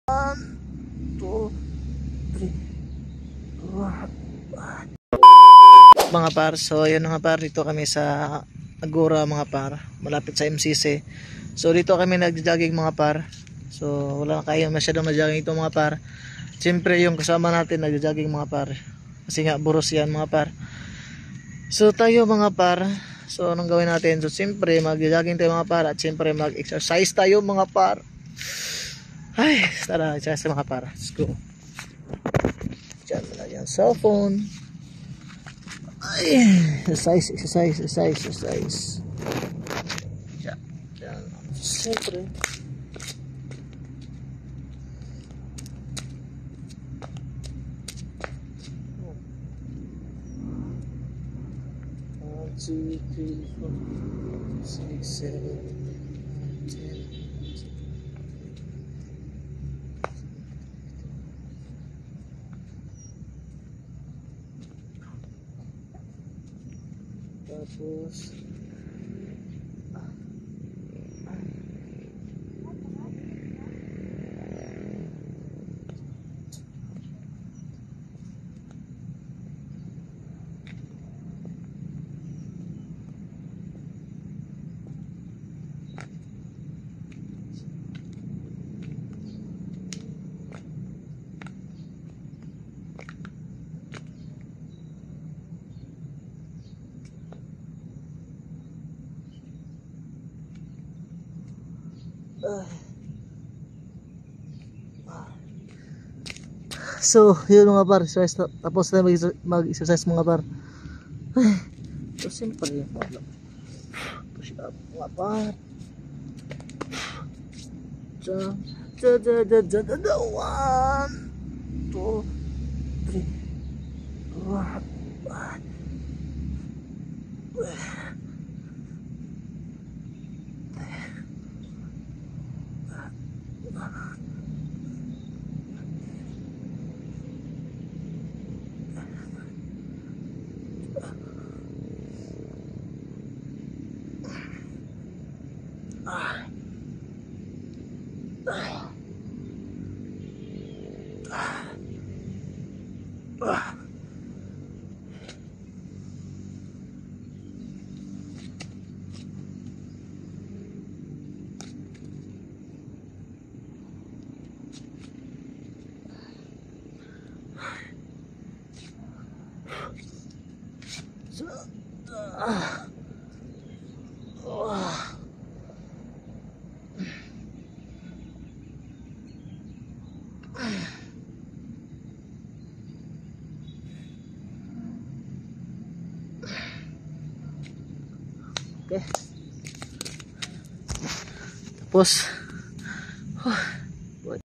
2, 3. Mga par, so yun mga par, dito kami sa Agora mga par, malapit sa MCC. So dito kami nag-jogging mga par. So wala na kayo masyadong mag-jogging ito mga par. Siyempre yung kasama natin nag-jogging mga par, kasi nga buros yan mga par. So tayo mga par, so anong gawin natin? So siyempre mag-jogging tayo mga par, at siyempre mag-exercise tayo mga par. Ay, tara, exercise mga par. Let's go. Diyan mo na yung cellphone. Ay, exercise. Diyan. Siyempre. One, two, three, 4, 5, 6, 7, 10. Tapos so yun mga par, tapos na mag-exercise mga par. So simple yun, push up mga par. Jump, 1, 2, 3, 1. So, okay. Tapos